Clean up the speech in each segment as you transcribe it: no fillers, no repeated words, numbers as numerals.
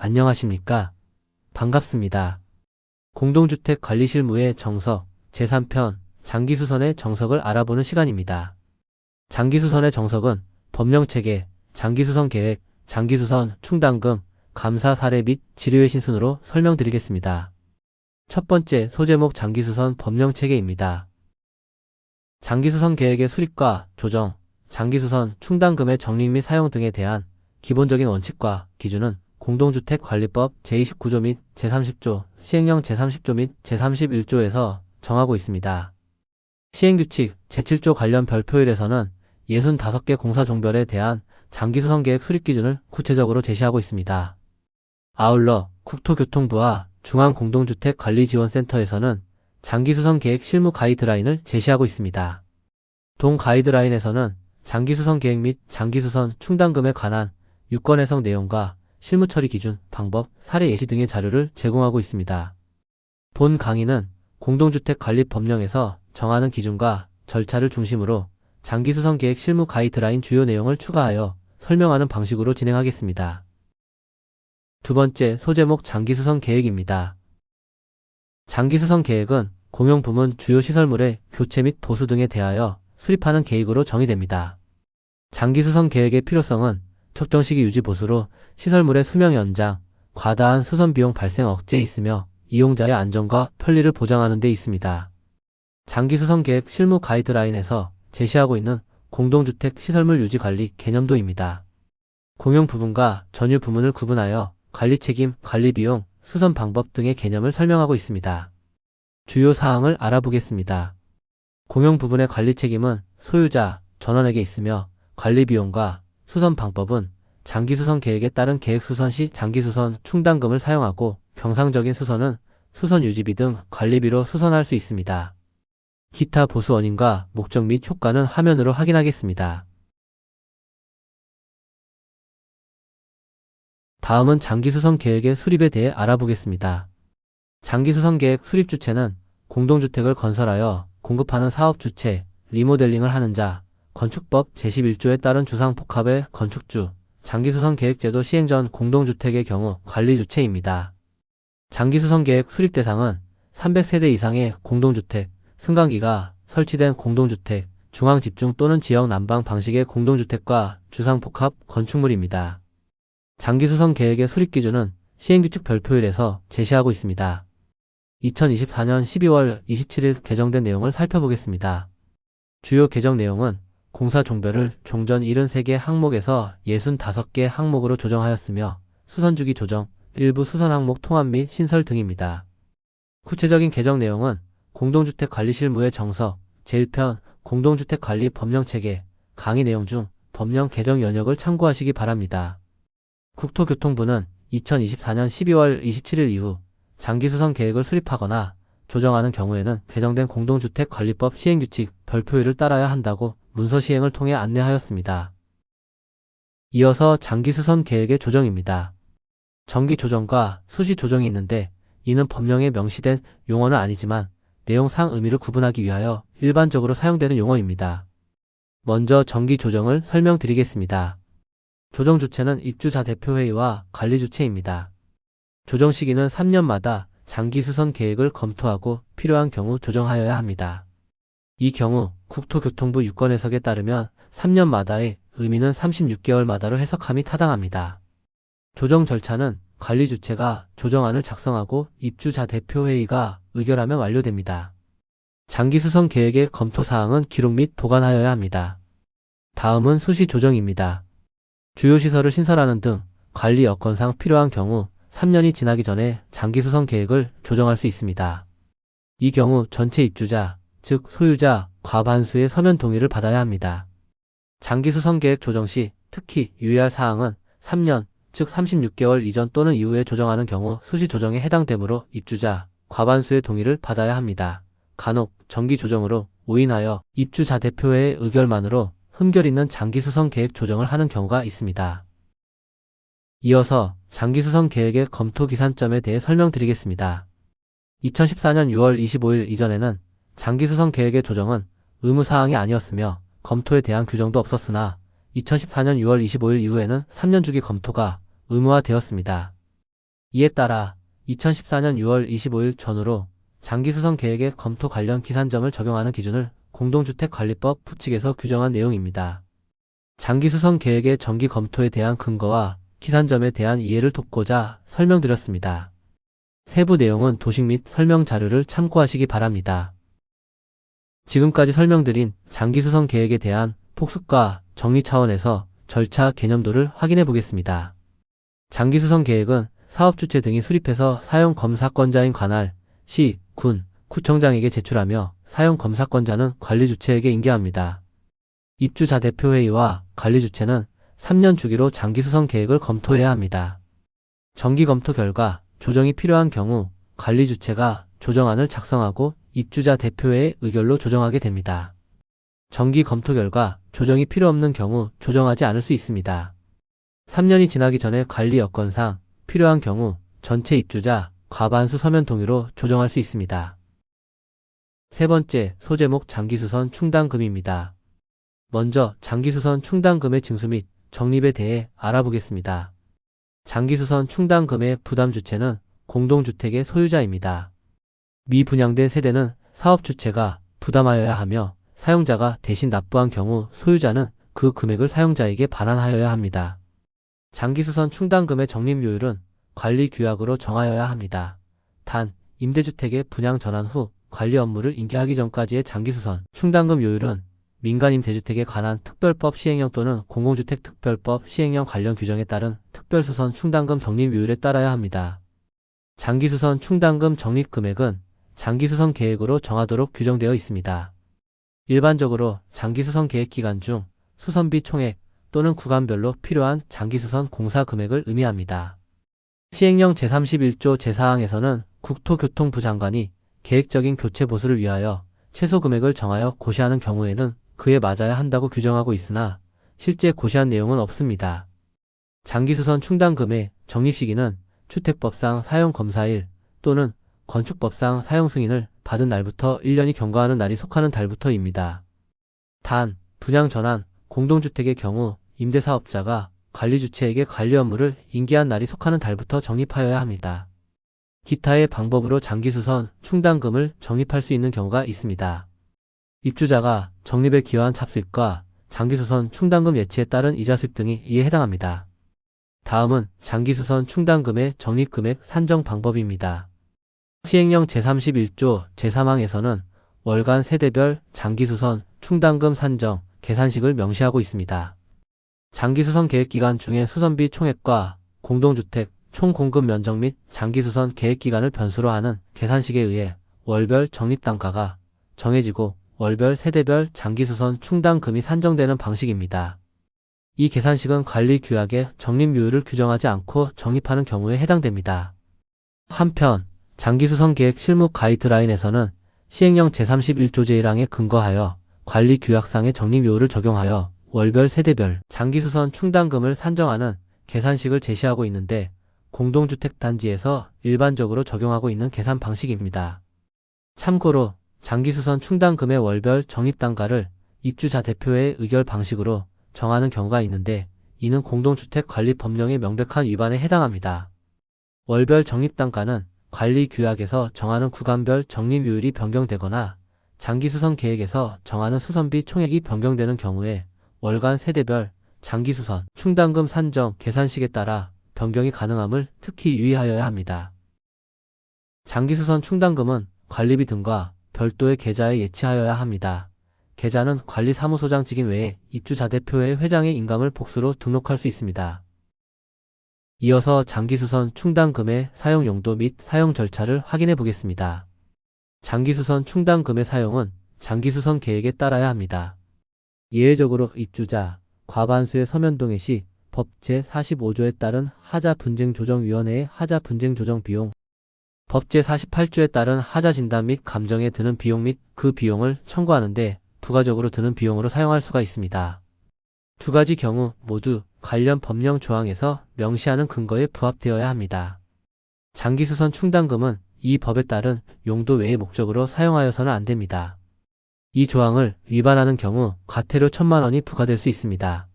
안녕하십니까? 반갑습니다. 공동주택 관리 실무의 정석 제3편 장기수선의 정석을 알아보는 시간입니다. 장기수선의 정석은 법령체계, 장기수선 계획, 장기수선, 충당금, 감사 사례 및 지뢰의 신순으로 설명드리겠습니다. 첫 번째 소제목 장기수선 법령체계입니다. 장기수선 계획의 수립과 조정, 장기수선, 충당금의 적립 및 사용 등에 대한 기본적인 원칙과 기준은 공동주택관리법 제29조 및 제30조, 시행령 제30조 및 제31조에서 정하고 있습니다. 시행규칙 제7조 관련 별표일에서는 65개 공사종별에 대한 장기수선계획 수립기준을 구체적으로 제시하고 있습니다. 아울러 국토교통부와 중앙공동주택관리지원센터에서는 장기수선계획 실무 가이드라인을 제시하고 있습니다. 동 가이드라인에서는 장기수선계획 및 장기수선 충당금에 관한 유권 해석 내용과 실무처리 기준, 방법, 사례 예시 등의 자료를 제공하고 있습니다. 본 강의는 공동주택관리법령에서 정하는 기준과 절차를 중심으로 장기수선계획 실무 가이드라인 주요 내용을 추가하여 설명하는 방식으로 진행하겠습니다. 두 번째 소제목 장기수선 계획입니다. 장기수선 계획은 공용부문 주요 시설물의 교체 및 보수 등에 대하여 수립하는 계획으로 정의됩니다. 장기수선 계획의 필요성은 적정 시기 유지 보수로 시설물의 수명 연장, 과다한 수선 비용 발생 억제에 있으며 이용자의 안전과 편리를 보장하는 데 있습니다. 장기수선 계획 실무 가이드라인에서 제시하고 있는 공동주택 시설물 유지 관리 개념도입니다. 공용 부문과 전유 부문을 구분하여 관리 책임, 관리 비용, 수선 방법 등의 개념을 설명하고 있습니다. 주요 사항을 알아보겠습니다. 공용 부분의 관리 책임은 소유자, 전원에게 있으며 관리 비용과 수선 방법은 장기수선 계획에 따른 계획수선 시 장기수선 충당금을 사용하고 경상적인 수선은 수선 유지비 등 관리비로 수선할 수 있습니다. 기타 보수 원인과 목적 및 효과는 화면으로 확인하겠습니다. 다음은 장기수선 계획의 수립에 대해 알아보겠습니다. 장기수선 계획 수립 주체는 공동주택을 건설하여 공급하는 사업 주체, 리모델링을 하는 자, 건축법 제11조에 따른 주상복합의 건축주, 장기수선 계획제도 시행 전 공동주택의 경우 관리주체입니다. 장기수선 계획 수립 대상은 300세대 이상의 공동주택, 승강기가 설치된 공동주택, 중앙집중 또는 지역 난방 방식의 공동주택과 주상복합 건축물입니다. 장기수선 계획의 수립 기준은 시행규칙 별표일에서 제시하고 있습니다. 2024년 12월 27일 개정된 내용을 살펴보겠습니다. 주요 개정 내용은 공사 종별을 종전 73개 항목에서 65개 항목으로 조정하였으며 수선주기 조정, 일부 수선 항목 통합 및 신설 등입니다. 구체적인 개정 내용은 공동주택 관리 실무의 정석, 제1편 공동주택 관리 법령체계 강의 내용 중 법령 개정 연역을 참고하시기 바랍니다. 국토교통부는 2024년 12월 27일 이후 장기수선 계획을 수립하거나 조정하는 경우에는 개정된 공동주택관리법 시행규칙 별표일을 따라야 한다고 문서 시행을 통해 안내하였습니다. 이어서 장기수선 계획의 조정입니다. 정기 조정과 수시 조정이 있는데 이는 법령에 명시된 용어는 아니지만 내용상 의미를 구분하기 위하여 일반적으로 사용되는 용어입니다. 먼저 정기 조정을 설명드리겠습니다. 조정 주체는 입주자 대표회의와 관리주체입니다. 조정 시기는 3년마다 장기수선 계획을 검토하고 필요한 경우 조정하여야 합니다. 이 경우 국토교통부 유권 해석에 따르면 3년마다의 의미는 36개월마다로 해석함이 타당합니다. 조정 절차는 관리주체가 조정안을 작성하고 입주자 대표회의가 의결하면 완료됩니다. 장기수선 계획의 검토사항은 기록 및 보관하여야 합니다. 다음은 수시 조정입니다. 주요 시설을 신설하는 등 관리 여건상 필요한 경우 3년이 지나기 전에 장기수선 계획을 조정할 수 있습니다. 이 경우 전체 입주자, 즉 소유자 과반수의 서면 동의를 받아야 합니다. 장기수선 계획 조정 시 특히 유의할 사항은 3년, 즉 36개월 이전 또는 이후에 조정하는 경우 수시 조정에 해당되므로 입주자 과반수의 동의를 받아야 합니다. 간혹 정기 조정으로 오인하여 입주자 대표회의 의결만으로 흠결 있는 장기수선 계획 조정을 하는 경우가 있습니다. 이어서 장기수선 계획의 검토 기산점에 대해 설명드리겠습니다. 2014년 6월 25일 이전에는 장기수선 계획의 조정은 의무사항이 아니었으며 검토에 대한 규정도 없었으나 2014년 6월 25일 이후에는 3년 주기 검토가 의무화되었습니다. 이에 따라 2014년 6월 25일 전후로 장기수선 계획의 검토 관련 기산점을 적용하는 기준을 공동주택관리법 부칙에서 규정한 내용입니다. 장기수선 계획의 정기 검토에 대한 근거와 기산점에 대한 이해를 돕고자 설명드렸습니다. 세부 내용은 도식 및 설명 자료를 참고하시기 바랍니다. 지금까지 설명드린 장기수선 계획에 대한 폭습과 정리 차원에서 절차 개념도를 확인해 보겠습니다. 장기수선 계획은 사업주체 등이 수립해서 사용검사권자인 관할, 시, 군, 구청장에게 제출하며 사용검사권자는 관리주체에게 인계합니다. 입주자 대표회의와 관리주체는 3년 주기로 장기수선 계획을 검토해야 합니다. 정기 검토 결과 조정이 필요한 경우 관리주체가 조정안을 작성하고 입주자 대표회의 의결로 조정하게 됩니다. 정기 검토 결과 조정이 필요 없는 경우 조정하지 않을 수 있습니다. 3년이 지나기 전에 관리 여건상 필요한 경우 전체 입주자 과반수 서면 동의로 조정할 수 있습니다. 세 번째, 소제목 장기수선 충당금입니다. 먼저 장기수선 충당금의 징수 및 적립에 대해 알아보겠습니다. 장기수선 충당금의 부담주체는 공동주택의 소유자입니다. 미분양된 세대는 사업주체가 부담하여야 하며 사용자가 대신 납부한 경우 소유자는 그 금액을 사용자에게 반환하여야 합니다. 장기수선 충당금의 적립요율은 관리규약으로 정하여야 합니다. 단, 임대주택의 분양 전환 후 관리 업무를 인계하기 전까지의 장기수선 충당금 요율은 민간임대주택에 관한 특별법 시행령 또는 공공주택특별법 시행령 관련 규정에 따른 특별수선 충당금 적립요율에 따라야 합니다. 장기수선 충당금 적립금액은 장기수선 계획으로 정하도록 규정되어 있습니다. 일반적으로 장기수선 계획 기간 중 수선비 총액 또는 구간별로 필요한 장기수선 공사 금액을 의미합니다. 시행령 제31조 제4항에서는 국토교통부 장관이 계획적인 교체 보수를 위하여 최소 금액을 정하여 고시하는 경우에는 그에 맞아야 한다고 규정하고 있으나 실제 고시한 내용은 없습니다. 장기수선 충당금의 적립시기는 주택법상 사용검사일 또는 건축법상 사용승인을 받은 날부터 1년이 경과하는 날이 속하는 달부터입니다. 단, 분양전환, 공동주택의 경우 임대사업자가 관리주체에게 관리 업무를 인계한 날이 속하는 달부터 적립하여야 합니다. 기타의 방법으로 장기수선 충당금을 적립할 수 있는 경우가 있습니다. 입주자가 적립에 기여한 찹수입과 장기수선 충당금 예치에 따른 이자 수입 등이 이에 해당합니다. 다음은 장기수선 충당금의 적립금액 산정 방법입니다. 시행령 제31조 제3항에서는 월간 세대별 장기수선 충당금 산정, 계산식을 명시하고 있습니다. 장기수선 계획기간 중에 수선비 총액과 공동주택 총공급 면적 및 장기수선 계획기간을 변수로 하는 계산식에 의해 월별 적립단가가 정해지고 월별 세대별 장기수선 충당금이 산정되는 방식입니다. 이 계산식은 관리규약의 적립요율을 규정하지 않고 적립하는 경우에 해당됩니다. 한편 장기수선 계획 실무 가이드라인에서는 시행령 제31조 제1항에 근거하여 관리규약상의 적립요율을 적용하여 월별 세대별 장기수선 충당금을 산정하는 계산식을 제시하고 있는데 공동주택 단지에서 일반적으로 적용하고 있는 계산 방식입니다. 참고로 장기수선 충당금의 월별 적립단가를 입주자 대표의 의결 방식으로 정하는 경우가 있는데 이는 공동주택관리법령의 명백한 위반에 해당합니다. 월별 적립단가는 관리규약에서 정하는 구간별 적립요율이 변경되거나 장기수선 계획에서 정하는 수선비 총액이 변경되는 경우에 월간 세대별 장기수선 충당금 산정 계산식에 따라 변경이 가능함을 특히 유의하여야 합니다. 장기수선 충당금은 관리비 등과 별도의 계좌에 예치하여야 합니다. 계좌는 관리사무소장 직인 외에 입주자 대표의 회장의 인감을 복수로 등록할 수 있습니다. 이어서 장기수선 충당금의 사용 용도 및 사용 절차를 확인해 보겠습니다. 장기수선 충당금의 사용은 장기수선 계획에 따라야 합니다. 예외적으로 입주자 과반수의 서면동의 시 법 제45조에 따른 하자분쟁조정위원회의 하자분쟁조정비용, 법 제48조에 따른 하자진단 및 감정에 드는 비용 및 그 비용을 청구하는데 부가적으로 드는 비용으로 사용할 수가 있습니다. 두 가지 경우 모두 관련 법령 조항에서 명시하는 근거에 부합되어야 합니다. 장기수선 충당금은 이 법에 따른 용도 외의 목적으로 사용하여서는 안 됩니다. 이 조항을 위반하는 경우 과태료 1,000만 원이 부과될 수 있습니다.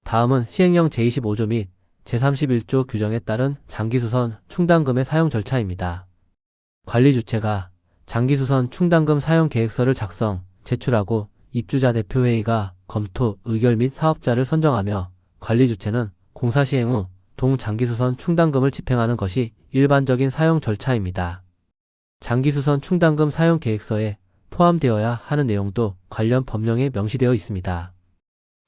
다음은 시행령 제25조 및 제31조 규정에 따른 장기수선 충당금의 사용 절차입니다. 관리 주체가 장기수선 충당금 사용 계획서를 작성, 제출하고 입주자 대표회의가 검토, 의결 및 사업자를 선정하며 관리 주체는 공사 시행 후 동장기수선 충당금을 집행하는 것이 일반적인 사용 절차입니다. 장기수선 충당금 사용 계획서에 포함되어야 하는 내용도 관련 법령에 명시되어 있습니다.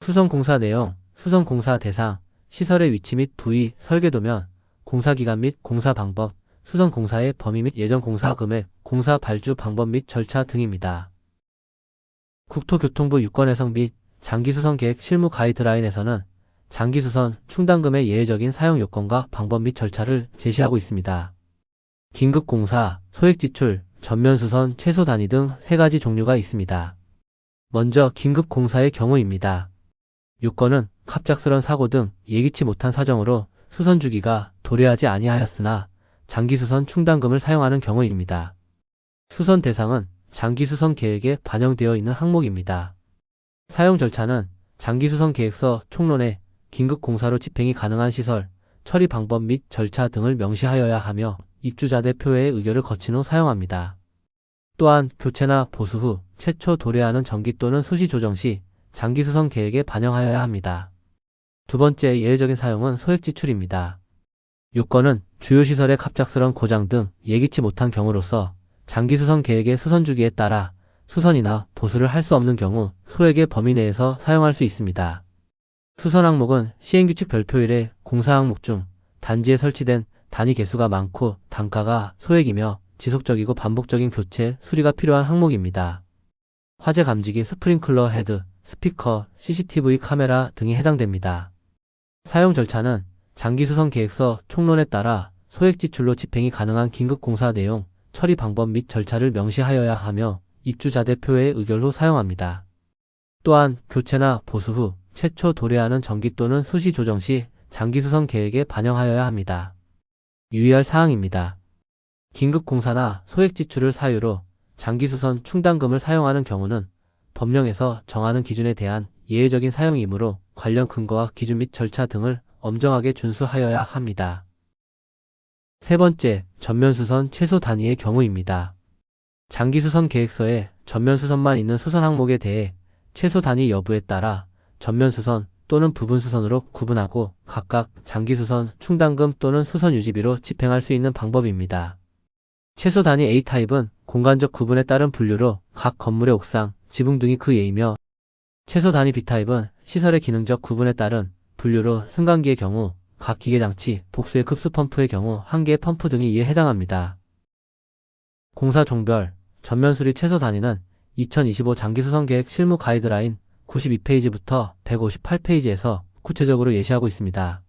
수선공사 내용, 수선공사 대상, 시설의 위치 및 부위, 설계도면, 공사기간 및 공사 방법, 수선공사의 범위 및 예정 공사 금액, 공사 발주 방법 및 절차 등입니다. 국토교통부 유권해석 및 장기수선 계획 실무 가이드라인에서는 장기수선 충당금의 예외적인 사용 요건과 방법 및 절차를 제시하고 있습니다. 긴급공사, 소액지출, 전면수선, 최소 단위 등 3가지 종류가 있습니다. 먼저 긴급공사의 경우입니다. 요건은 갑작스런 사고 등 예기치 못한 사정으로 수선 주기가 도래하지 아니하였으나 장기수선 충당금을 사용하는 경우입니다. 수선 대상은 장기수선 계획에 반영되어 있는 항목입니다. 사용 절차는 장기수선 계획서 총론에 긴급공사로 집행이 가능한 시설, 처리 방법 및 절차 등을 명시하여야 하며 입주자 대표회의 의결을 거친 후 사용합니다. 또한 교체나 보수 후 최초 도래하는 정기 또는 수시 조정 시 장기수선 계획에 반영하여야 합니다. 두 번째 예외적인 사용은 소액지출입니다. 요건은 주요 시설의 갑작스런 고장 등 예기치 못한 경우로서 장기수선 계획의 수선 주기에 따라 수선이나 보수를 할 수 없는 경우 소액의 범위 내에서 사용할 수 있습니다. 수선 항목은 시행규칙 별표일에 공사 항목 중 단지에 설치된 단위 개수가 많고 단가가 소액이며 지속적이고 반복적인 교체, 수리가 필요한 항목입니다. 화재 감지기, 스프링클러 헤드, 스피커, CCTV 카메라 등이 해당됩니다. 사용 절차는 장기수선 계획서 총론에 따라 소액지출로 집행이 가능한 긴급공사 내용, 처리 방법 및 절차를 명시하여야 하며 입주자 대표의 의결 후 사용합니다. 또한 교체나 보수 후 최초 도래하는 정기 또는 수시 조정 시 장기수선 계획에 반영하여야 합니다. 유의할 사항입니다. 긴급공사나 소액지출을 사유로 장기수선 충당금을 사용하는 경우는 법령에서 정하는 기준에 대한 예외적인 사용이므로 관련 근거와 기준 및 절차 등을 엄정하게 준수하여야 합니다. 세 번째, 전면수선 최소 단위의 경우입니다. 장기수선 계획서에 전면수선만 있는 수선 항목에 대해 최소 단위 여부에 따라 전면수선 또는 부분수선으로 구분하고 각각 장기수선 충당금 또는 수선 유지비로 집행할 수 있는 방법입니다. 최소 단위 A타입은 공간적 구분에 따른 분류로 각 건물의 옥상, 지붕 등이 그 예이며 최소 단위 B타입은 시설의 기능적 구분에 따른 분류로 승강기의 경우 각 기계장치, 복수의 급수펌프의 경우 한 개의 펌프 등이 이에 해당합니다. 공사 종별, 전면수리 최소 단위는 2025 장기수선계획 실무 가이드라인 92페이지부터 158페이지에서 구체적으로 예시하고 있습니다.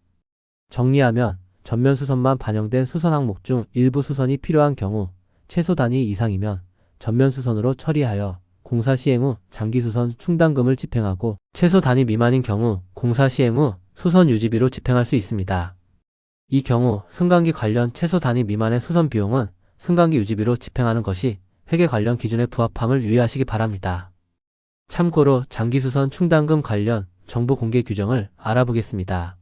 정리하면 전면수선만 반영된 수선 항목 중 일부 수선이 필요한 경우 최소 단위 이상이면 전면수선으로 처리하여 공사 시행 후 장기수선 충당금을 집행하고 최소 단위 미만인 경우 공사 시행 후 수선 유지비로 집행할 수 있습니다. 이 경우 승강기 관련 최소 단위 미만의 수선 비용은 승강기 유지비로 집행하는 것이 회계 관련 기준에 부합함을 유의하시기 바랍니다. 참고로 장기수선 충당금 관련 정보 공개 규정을 알아보겠습니다.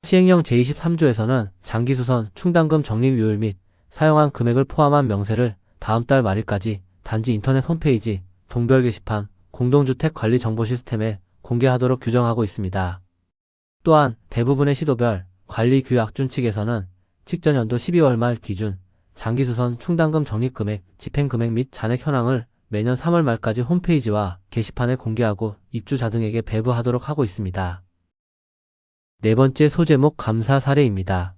시행령 제23조에서는 장기수선 충당금 적립률 및 사용한 금액을 포함한 명세를 다음 달 말일까지 단지 인터넷 홈페이지, 동별 게시판, 공동주택 관리 정보 시스템에 공개하도록 규정하고 있습니다. 또한 대부분의 시도별 관리 규약준 측에서는 직전연도 12월 말 기준 장기수선 충당금 적립금액, 집행금액 및 잔액 현황을 매년 3월 말까지 홈페이지와 게시판에 공개하고 입주자 등에게 배부하도록 하고 있습니다. 네 번째 소제목 감사 사례입니다.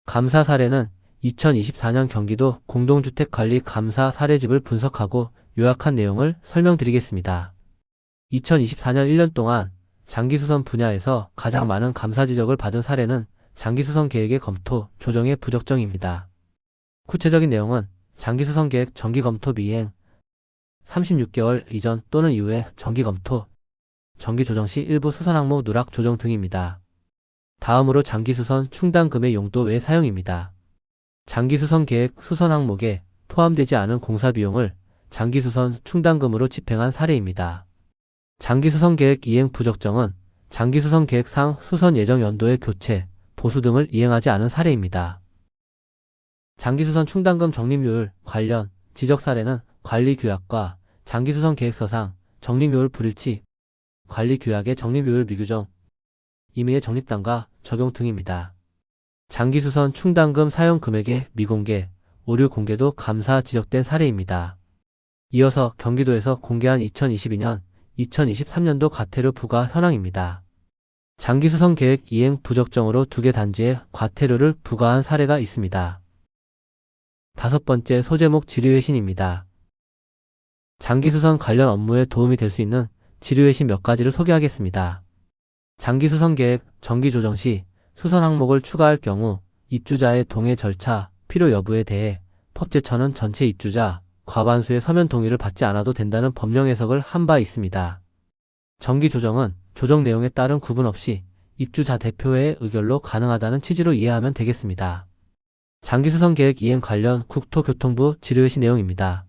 감사 사례는 2024년 경기도 공동주택관리 감사 사례집을 분석하고 요약한 내용을 설명드리겠습니다. 2024년 1년 동안 장기수선 분야에서 가장 많은 감사 지적을 받은 사례는 장기수선 계획의 검토, 조정의 부적정입니다. 구체적인 내용은 장기수선 계획 정기검토 미행, 36개월 이전 또는 이후에 정기검토, 정기조정 시 일부 수선 항목 누락 조정 등입니다. 다음으로 장기수선 충당금의 용도 외 사용입니다. 장기수선 계획 수선 항목에 포함되지 않은 공사비용을 장기수선 충당금으로 집행한 사례입니다. 장기수선 계획 이행 부적정은 장기수선 계획상 수선 예정 연도의 교체, 보수 등을 이행하지 않은 사례입니다. 장기수선 충당금 적립률 관련 지적 사례는 관리규약과 장기수선 계획서상 적립률 불일치, 관리규약의 적립률 미규정, 임의의 적립단가 적용 등입니다. 장기수선 충당금 사용 금액의 미공개, 오류 공개도 감사 지적된 사례입니다. 이어서 경기도에서 공개한 2022년, 2023년도 과태료 부과 현황입니다. 장기수선 계획 이행 부적정으로 2개 단지에 과태료를 부과한 사례가 있습니다. 5번째 소제목 지류회신입니다. 장기수선 관련 업무에 도움이 될 수 있는 지류회신 몇 가지를 소개하겠습니다. 장기수선 계획 정기 조정 시 수선 항목을 추가할 경우 입주자의 동의 절차, 필요 여부에 대해 법제처는 전체 입주자, 과반수의 서면 동의를 받지 않아도 된다는 법령 해석을 한 바 있습니다. 정기 조정은 조정 내용에 따른 구분 없이 입주자 대표의 의결로 가능하다는 취지로 이해하면 되겠습니다. 장기수선 계획 이행 관련 국토교통부 지류회신 내용입니다.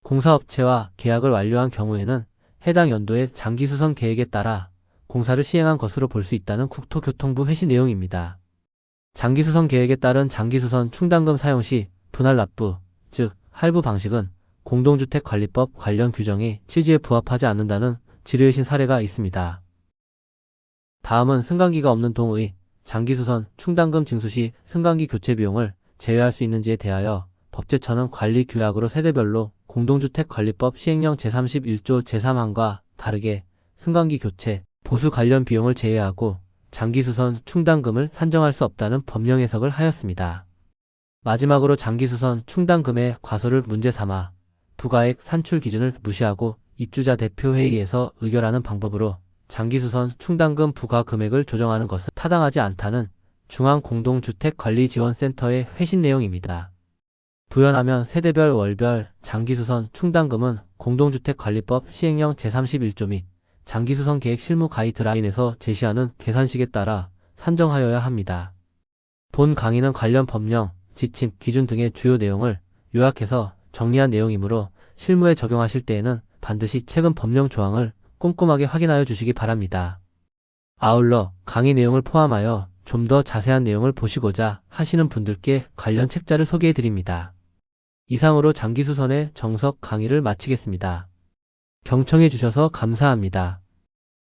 공사업체와 계약을 완료한 경우에는 해당 연도의 장기수선 계획에 따라 공사를 시행한 것으로 볼 수 있다는 국토교통부 회신 내용입니다. 장기수선 계획에 따른 장기수선 충당금 사용 시 분할 납부, 즉 할부 방식은 공동주택관리법 관련 규정이 취지에 부합하지 않는다는 지류회신 사례가 있습니다. 다음은 승강기가 없는 동의, 장기수선 충당금 징수 시 승강기 교체 비용을 제외할 수 있는지에 대하여 법제처는 관리규약으로 세대별로 공동주택관리법 시행령 제31조 제3항과 다르게 승강기 교체, 보수 관련 비용을 제외하고 장기수선 충당금을 산정할 수 없다는 법령 해석을 하였습니다. 마지막으로 장기수선 충당금의 과소를 문제 삼아 부가액 산출 기준을 무시하고 입주자 대표회의에서 의결하는 방법으로 장기수선 충당금 부과 금액을 조정하는 것은 타당하지 않다는 중앙공동주택관리지원센터의 회신 내용입니다. 부연하면 세대별 월별 장기수선 충당금은 공동주택관리법 시행령 제31조 및 장기수선 계획 실무 가이드라인에서 제시하는 계산식에 따라 산정하여야 합니다. 본 강의는 관련 법령, 지침, 기준 등의 주요 내용을 요약해서 정리한 내용이므로 실무에 적용하실 때에는 반드시 최근 법령 조항을 꼼꼼하게 확인하여 주시기 바랍니다. 아울러 강의 내용을 포함하여 좀 더 자세한 내용을 보시고자 하시는 분들께 관련 책자를 소개해 드립니다. 이상으로 장기수선의 정석 강의를 마치겠습니다. 경청해 주셔서 감사합니다.